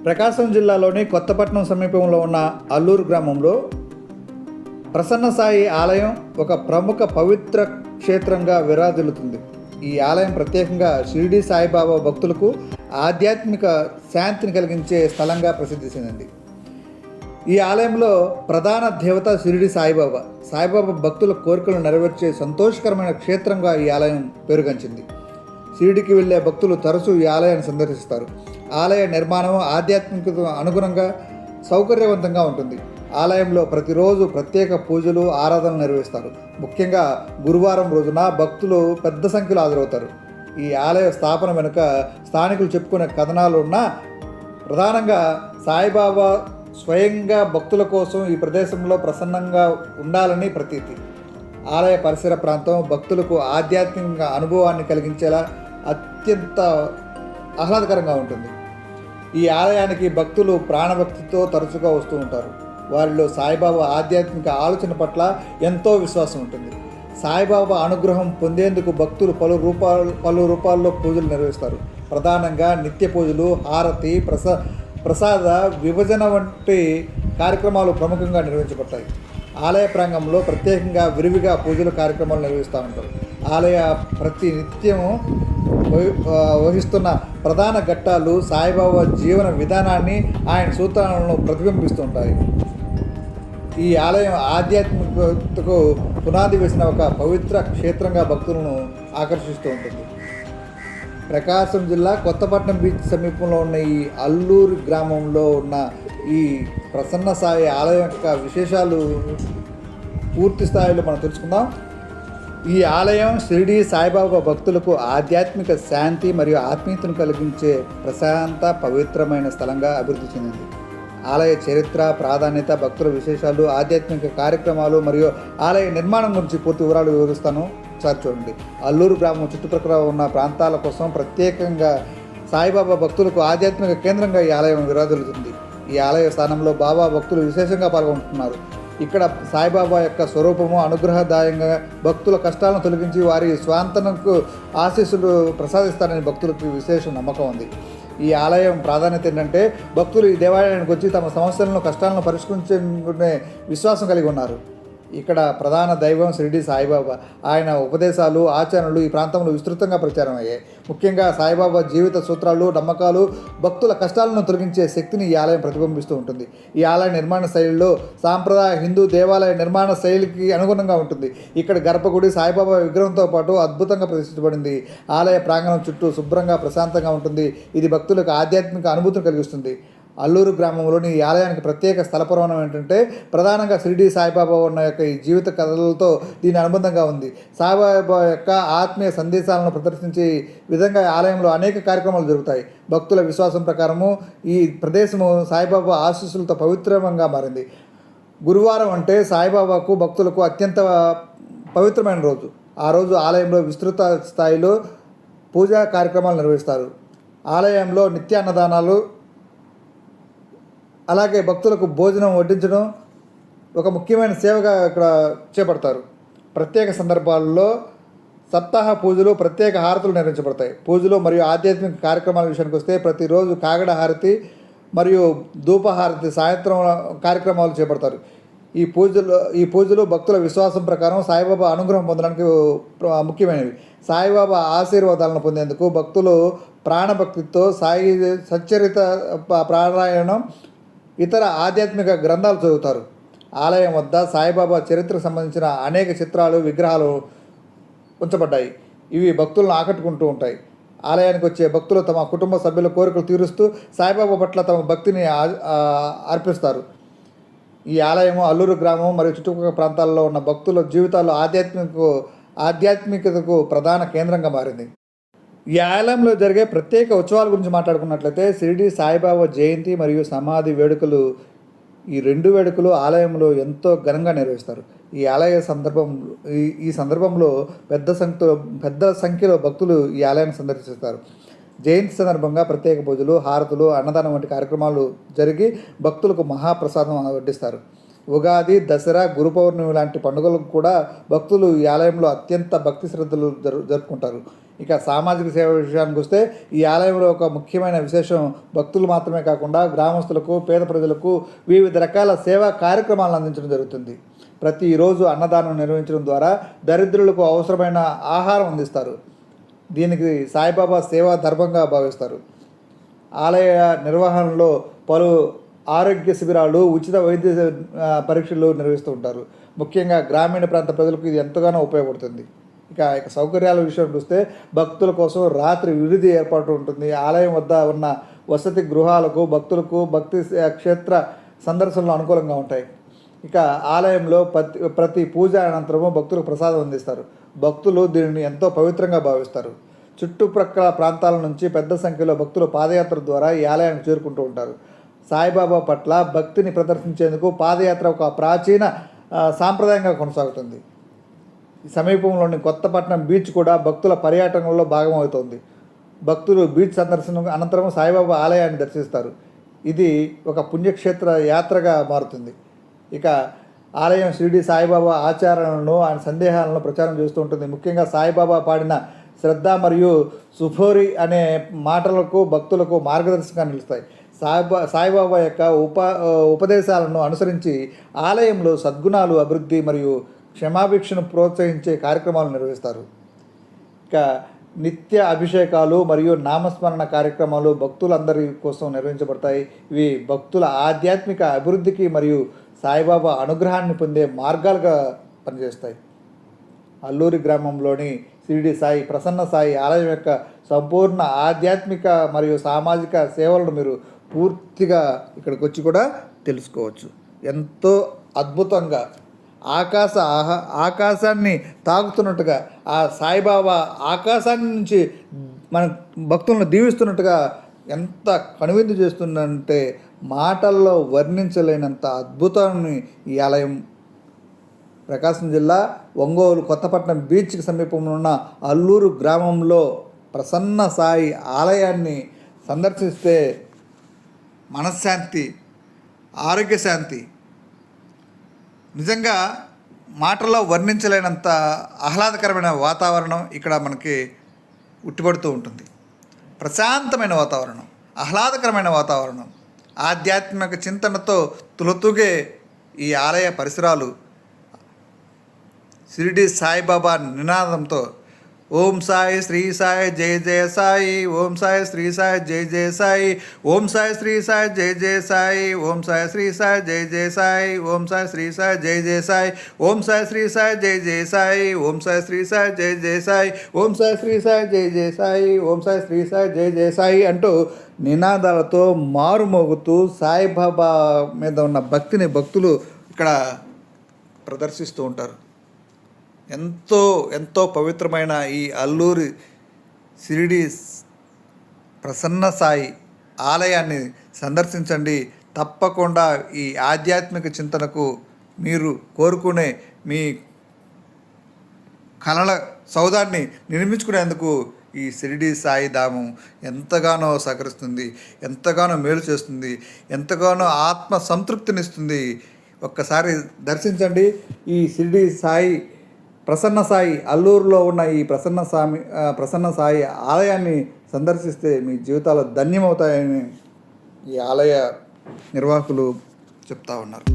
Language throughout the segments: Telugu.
ప్రకాశం జిల్లాలోని కొత్తపట్నం సమీపంలో ఉన్న అల్లూరు గ్రామంలో ప్రసన్న సాయి ఆలయం ఒక ప్రముఖ పవిత్ర క్షేత్రంగా విరాజిల్లుతుంది. ఈ ఆలయం ప్రత్యేకంగా షిరిడి సాయిబాబా భక్తులకు ఆధ్యాత్మిక శాంతిని కలిగించే స్థలంగా ప్రసిద్ధి చెందింది. ఈ ఆలయంలో ప్రధాన దేవత షిరిడి సాయిబాబా. సాయిబాబా భక్తుల కోరికలు నెరవేర్చే సంతోషకరమైన క్షేత్రంగా ఈ ఆలయం పేరుగాంచింది. షిరిడికి వెళ్ళే భక్తులు తరచూ ఈ ఆలయాన్ని సందర్శిస్తారు. ఆలయ నిర్మాణం ఆధ్యాత్మికతకు అనుగుణంగా సౌకర్యవంతంగా ఉంటుంది. ఆలయంలో ప్రతిరోజు ప్రత్యేక పూజలు, ఆరాధనలు నిర్వహిస్తారు. ముఖ్యంగా గురువారం రోజున భక్తులు పెద్ద సంఖ్యలో హాజరవుతారు. ఈ ఆలయ స్థాపన వెనుక స్థానికులు చెప్పుకునే కథనాలు ఉన్నా ప్రధానంగా సాయిబాబా స్వయంగా భక్తుల కోసం ఈ ప్రదేశంలో ప్రసన్నంగా ఉండాలని ప్రతీతి. ఆలయ పరిసర ప్రాంతం భక్తులకు ఆధ్యాత్మిక అనుభవాన్ని కలిగించేలా అత్యంత ఆహ్లాదకరంగా ఉంటుంది. ఈ ఆలయానికి భక్తులు ప్రాణభక్తితో తరచుగా వస్తూ ఉంటారు. వారిలో సాయిబాబా ఆధ్యాత్మిక ఆలోచన పట్ల ఎంతో విశ్వాసం ఉంటుంది. సాయిబాబా అనుగ్రహం పొందేందుకు భక్తులు పలు రూపాల్లో పూజలు నిర్వహిస్తారు. ప్రధానంగా నిత్య పూజలు, హారతి, ప్రసాద విభజన వంటి కార్యక్రమాలు ప్రముఖంగా నిర్వహించబడతాయి. ఆలయ ప్రాంగణంలో ప్రత్యేకంగా విరివిగా పూజలు కార్యక్రమాలు నిర్వహిస్తూ ఉంటారు. ఆలయ ప్రతి నిత్యం వహిస్తున్న ప్రధాన ఘట్టాలు సాయిబాబా జీవన విధానాన్ని, ఆయన సూత్రాలను ప్రతిబింబిస్తుంటాయి. ఈ ఆలయం ఆధ్యాత్మికతకు పునాది వేసిన ఒక పవిత్ర క్షేత్రంగా భక్తులను ఆకర్షిస్తూ ఉంటుంది. ప్రకాశం జిల్లా కొత్తపట్నం బీచ్ సమీపంలో ఉన్న ఈ అల్లూరు గ్రామంలో ఉన్న ఈ ప్రసన్న సాయి ఆలయం యొక్క విశేషాలు పూర్తి స్థాయిలో మనం తెలుసుకుందాం. ఈ ఆలయం షిరిడి సాయిబాబా భక్తులకు ఆధ్యాత్మిక శాంతి మరియు ఆత్మీయతను కలిగించే ప్రశాంత పవిత్రమైన స్థలంగా అభివృద్ధి చెందింది. ఆలయ చరిత్ర, ప్రాధాన్యత, భక్తుల విశేషాలు, ఆధ్యాత్మిక కార్యక్రమాలు మరియు ఆలయ నిర్మాణం గురించి పూర్తి వివరాలు వివరిస్తాను. ఒకసారి చూడండి. అల్లూరు గ్రామం చుట్టుప్రక్కల ఉన్న ప్రాంతాల కోసం ప్రత్యేకంగా సాయిబాబా భక్తులకు ఆధ్యాత్మిక కేంద్రంగా ఈ ఆలయం విరాజిల్లుతుంది. ఈ ఆలయ స్థానంలో బాబా భక్తులు విశేషంగా పాల్గొంటున్నారు. ఇక్కడ సాయిబాబా యొక్క స్వరూపము అనుగ్రహదాయంగా భక్తుల కష్టాలను తొలగించి వారి స్వాంతనకు ఆశీస్సులు ప్రసాదిస్తారని భక్తులకు విశేష నమ్మకం ఉంది. ఈ ఆలయం ప్రాధాన్యత ఏంటంటే భక్తులు ఈ దేవాలయానికి వచ్చి తమ సమస్యలను, కష్టాలను పరిష్కరించుకునే విశ్వాసం కలిగి ఉన్నారు. ఇక్కడ ప్రధాన దైవం షిరిడి సాయిబాబా. ఆయన ఉపదేశాలు, ఆచరణలు ఈ ప్రాంతంలో విస్తృతంగా ప్రచారం అయ్యాయి. ముఖ్యంగా సాయిబాబా జీవిత సూత్రాలు, నమ్మకాలు భక్తుల కష్టాలను తొలగించే శక్తిని ఈ ఆలయం ప్రతిబింబిస్తూ ఉంటుంది. ఈ ఆలయ నిర్మాణ శైలిలో సాంప్రదాయ హిందూ దేవాలయ నిర్మాణ శైలికి అనుగుణంగా ఉంటుంది. ఇక్కడ గర్భగుడి సాయిబాబా విగ్రహంతో పాటు అద్భుతంగా ప్రతిష్ఠించబడింది. ఆలయ ప్రాంగణం చుట్టూ శుభ్రంగా, ప్రశాంతంగా ఉంటుంది. ఇది భక్తులకు ఆధ్యాత్మిక అనుభూతిని కలిగిస్తుంది. అల్లూరు గ్రామంలోని ఈ ఆలయానికి ప్రత్యేక స్థల పురాణం ఏంటంటే ప్రధానంగా షిరిడి సాయిబాబా ఉన్న యొక్క ఈ జీవిత కథలతో దీని అనుబంధంగా ఉంది. సాయిబాబా యొక్క ఆత్మీయ సందేశాలను ప్రదర్శించే విధంగా ఆలయంలో అనేక కార్యక్రమాలు జరుగుతాయి. భక్తుల విశ్వాసం ప్రకారము ఈ ప్రదేశము సాయిబాబా ఆశీస్సులతో పవిత్రంగా మారింది. గురువారం అంటే సాయిబాబాకు భక్తులకు అత్యంత పవిత్రమైన రోజు. ఆ రోజు ఆలయంలో విస్తృత స్థాయిలో పూజా కార్యక్రమాలు నిర్వహిస్తారు. ఆలయంలో నిత్య అన్నదానాలు, అలాగే భక్తులకు భోజనం వడ్డించడం ఒక ముఖ్యమైన సేవగా ఇక్కడ చేపడతారు. ప్రత్యేక సందర్భాల్లో సప్తాహ పూజలు, ప్రత్యేక హారతులు నిర్వహించబడతాయి. పూజలు మరియు ఆధ్యాత్మిక కార్యక్రమాల విషయానికి వస్తే ప్రతిరోజు కాగడ హారతి మరియు ధూపహారతి సాయంత్రం కార్యక్రమాలు చేపడతారు. ఈ పూజలు భక్తుల విశ్వాసం ప్రకారం సాయిబాబా అనుగ్రహం పొందడానికి ముఖ్యమైనవి. సాయిబాబా ఆశీర్వాదాలను పొందేందుకు భక్తులు ప్రాణభక్తితో సాయి సచ్చరిత పారాయణం, ఇతర ఆధ్యాత్మిక గ్రంథాలు చదువుతారు. ఆలయం వద్ద సాయిబాబా చరిత్రకు సంబంధించిన అనేక చిత్రాలు, విగ్రహాలు ఉంచబడ్డాయి. ఇవి భక్తులను ఆకట్టుకుంటూ ఉంటాయి. ఆలయానికి వచ్చే భక్తులు తమ కుటుంబ సభ్యుల కోరికలు తీరుస్తూ సాయిబాబా పట్ల తమ భక్తిని అర్పిస్తారు. ఈ ఆలయము అల్లూరు గ్రామం మరియు చుట్టుపక్కల ప్రాంతాల్లో ఉన్న భక్తుల జీవితాల్లో ఆధ్యాత్మికతకు ప్రధాన కేంద్రంగా మారింది. ఈ ఆలయంలో జరిగే ప్రత్యేక ఉత్సవాల గురించి మాట్లాడుకున్నట్లయితే షిరిడి సాయిబాబా జయంతి మరియు సమాధి వేడుకలు, ఈ రెండు వేడుకలు ఆలయంలో ఎంతో ఘనంగా నిర్వహిస్తారు. ఈ సందర్భంలో పెద్ద సంఖ్యలో భక్తులు ఈ ఆలయాన్ని సందర్శిస్తారు. జయంతి సందర్భంగా ప్రత్యేక పూజలు, హారతులు, అన్నదానం వంటి కార్యక్రమాలు జరిగి భక్తులకు మహాప్రసాదం వడ్డిస్తారు. ఉగాది, దసరా, గురు పౌర్ణమి లాంటి పండుగలకు కూడా భక్తులు ఈ ఆలయంలో అత్యంత భక్తి శ్రద్ధలు జరుపుకుంటారు. ఇక సామాజిక సేవ విషయానికి వస్తే ఈ ఆలయంలో ఒక ముఖ్యమైన విశేషం భక్తులు మాత్రమే కాకుండా గ్రామస్తులకు, పేద ప్రజలకు వివిధ రకాల సేవా కార్యక్రమాలను అందించడం జరుగుతుంది. ప్రతిరోజు అన్నదానం నిర్వహించడం ద్వారా దరిద్రులకు అవసరమైన ఆహారం అందిస్తారు. దీనికి సాయిబాబా సేవా ధర్మంగా భావిస్తారు. ఆలయ నిర్వహణలో పలు ఆరోగ్య శిబిరాలు, ఉచిత వైద్య పరీక్షలు నిర్వహిస్తూ ఉంటారు. ముఖ్యంగా గ్రామీణ ప్రాంత ప్రజలకు ఇది ఎంతగానో ఉపయోగపడుతుంది. ఇక సౌకర్యాల విషయం చూస్తే భక్తుల కోసం రాత్రి విడిది ఏర్పాటు ఉంటుంది. ఆలయం వద్ద ఉన్న వసతి గృహాలకు భక్తులకు భక్తి క్షేత్ర సందర్శనలు అనుకూలంగా ఉంటాయి. ఇక ఆలయంలో ప్రతి పూజ అనంతరము భక్తులకు ప్రసాదం అందిస్తారు. భక్తులు దీనిని ఎంతో పవిత్రంగా భావిస్తారు. చుట్టుప్రక్కల ప్రాంతాల నుంచి పెద్ద సంఖ్యలో భక్తులు పాదయాత్ర ద్వారా ఈ ఆలయానికి చేరుకుంటూ ఉంటారు. సాయిబాబా పట్ల భక్తిని ప్రదర్శించేందుకు పాదయాత్ర ఒక ప్రాచీన సాంప్రదాయంగా కొనసాగుతుంది. ఈ సమీపంలోని కొత్తపట్నం బీచ్ కూడా భక్తుల పర్యాటనలో భాగమవుతోంది. భక్తులు బీచ్ సందర్శన అనంతరం సాయిబాబా ఆలయాన్ని దర్శిస్తారు. ఇది ఒక పుణ్యక్షేత్ర యాత్రగా మారుతుంది. ఇక ఆలయం షిరిడి సాయిబాబా ఆచారాలను, ఆయన సందేహాలను ప్రచారం చేస్తూ ఉంటుంది. ముఖ్యంగా సాయిబాబా పాడిన శ్రద్ధ మరియు సుఫోరి అనే మాటలకు భక్తులకు మార్గదర్శకంగా నిలుస్తాయి. సాయిబాబా యొక్క ఉపదేశాలను అనుసరించి ఆలయంలో సద్గుణాలు అభివృద్ధి మరియు క్షమాభిక్షను ప్రోత్సహించే కార్యక్రమాలు నిర్వహిస్తారు. ఇక నిత్య అభిషేకాలు మరియు నామస్మరణ కార్యక్రమాలు భక్తులందరి కోసం నిర్వహించబడతాయి. ఇవి భక్తుల ఆధ్యాత్మిక అభివృద్ధికి మరియు సాయిబాబా అనుగ్రహాన్ని పొందే మార్గాలుగా పనిచేస్తాయి. అల్లూరి గ్రామంలోని షిరిడి సాయి ప్రసన్న సాయి ఆలయం యొక్క సంపూర్ణ ఆధ్యాత్మిక మరియు సామాజిక సేవలను మీరు పూర్తిగా ఇక్కడికి వచ్చి కూడా తెలుసుకోవచ్చు. ఎంతో అద్భుతంగా ఆకాశాన్ని తాకుతున్నట్టుగా ఆ సాయిబాబా ఆకాశాన్ని నుంచి మన భక్తులను దీవిస్తున్నట్టుగా ఎంత కనువిందు చేస్తుందంటే మాటల్లో వర్ణించలేనంత అద్భుతాన్ని ఈ ఆలయం ప్రకాశం జిల్లా ఒంగోలు కొత్తపట్నం బీచ్కి సమీపంలో ఉన్న అల్లూరు గ్రామంలో ప్రసన్న సాయి ఆలయాన్ని సందర్శిస్తే మనశ్శాంతి, ఆరోగ్య శాంతి నిజంగా మాటల్లో వర్ణించలేనంత ఆహ్లాదకరమైన వాతావరణం ఇక్కడ మనకి ఉట్టిపడుతూ ఉంటుంది. ప్రశాంతమైన వాతావరణం, ఆహ్లాదకరమైన వాతావరణం, ఆధ్యాత్మిక చింతనతో తులతూగే ఈ ఆలయ పరిసరాలు షిరిడి సాయిబాబా నినాదంతో ఓం సాయి శ్రీ సాయి జయ జయ సాయి, ఓం సాయి శ్రీ సాయి జయ జయ సాయి, ఓం సాయి శ్రీ సాయి జయ జయ సాయి, ఓం సాయి శ్రీ సాయి జయ జయ సాయి, ఓం సాయి శ్రీ సాయి జయ జయ సాయి, ఓం సాయి శ్రీ సాయి జయ జయ సాయి, ఓం సాయి శ్రీ సాయి జయ జయ సాయి, ఓం సాయి శ్రీ సాయి జయ జయ సాయి, ఓం సాయి శ్రీ సాయి జయ జయ సాయి అంటూ నినాదాలతో మారుమోగుతూ సాయిబాబా మీద ఉన్న భక్తిని భక్తులు ఇక్కడ ప్రదర్శిస్తూ ఉంటారు. ఎంతో ఎంతో పవిత్రమైన ఈ అల్లూరి షిరిడి ప్రసన్న సాయి ఆలయాన్ని సందర్శించండి. తప్పకుండా ఈ ఆధ్యాత్మిక చింతనకు మీరు కోరుకునే మీ కలల సౌధాన్ని నిర్మించుకునేందుకు ఈ షిరిడి సాయి ధామం ఎంతగానో సహకరిస్తుంది, ఎంతగానో మేలు చేస్తుంది, ఎంతగానో ఆత్మ సంతృప్తినిస్తుంది. ఒక్కసారి దర్శించండి ఈ షిరిడి సాయి ప్రసన్న సాయి అల్లూరులో ఉన్న ఈ ప్రసన్న సాయి ఆలయాన్ని సందర్శిస్తే మీ జీవితాలు ధన్యమవుతాయని ఈ ఆలయ నిర్వాహకులు చెప్తా ఉన్నారు.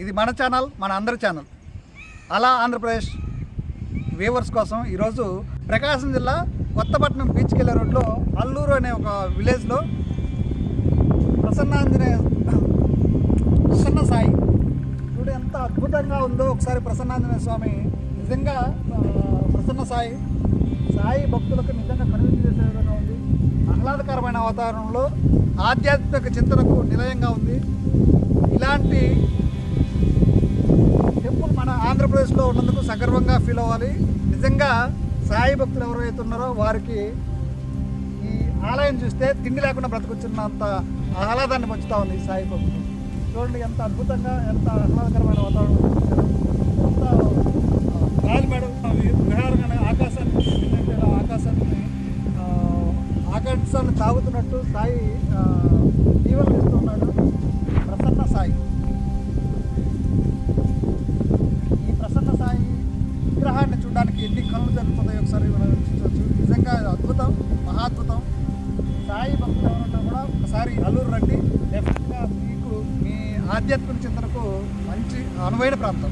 ఇది మన ఛానల్, మన అందరి ఛానల్. అలా ఆంధ్రప్రదేశ్ వ్యూవర్స్ కోసం ఈరోజు ప్రకాశం జిల్లా కొత్తపట్నం బీచ్కి వెళ్ళే రోడ్లో అల్లూరు అనే ఒక విలేజ్లో ప్రసన్న సాయి చూడు ఎంత అద్భుతంగా ఉందో ఒకసారి. ప్రసన్నాంజనేయ స్వామి నిజంగా ప్రసన్న సాయి భక్తులకు నిజంగా కనువిందు చేసే విధంగా ఉంది. ఆహ్లాదకరమైన వాతావరణంలో ఆధ్యాత్మిక చింతనకు నిలయంగా ఉంది. ఇలాంటి టెంపుల్ మన ఆంధ్రప్రదేశ్లో ఉన్నందుకు సగర్వంగా ఫీల్ అవ్వాలి. నిజంగా సాయి భక్తులు ఎవరైతే ఉన్నారో వారికి ఈ ఆలయం చూస్తే తిండి లేకుండా బ్రతుకుతున్నంత ఆహ్లాదాన్ని పంచుతూ ఉంది ఈ సాయి భక్తులు. చూడండి ఎంత అద్భుతంగా, ఎంత ఆహ్లాదకరమైన వాతావరణం, ఎంత గాలిమేడం విహారంగా ఆకాశాన్ని తాగుతున్నట్టు సాయి జీవనం ఇస్తున్నాడు. ప్రసన్న సాయి, ఈ ప్రసన్న సాయి విగ్రహాన్ని చూడడానికి ఎన్ని కళ్ళు జరుగుతున్నాయి ఒకసారి వీక్షించవచ్చు. నిజంగా అద్భుతం, మహాద్భుతం. సాయి భక్తులు ఎవరన్నా కూడా ఒకసారి అల్లూరు రండి. డెఫినెట్గా మీకు మీ ఆధ్యాత్మిక చింతనకు మంచి అనువైన ప్రాంతం.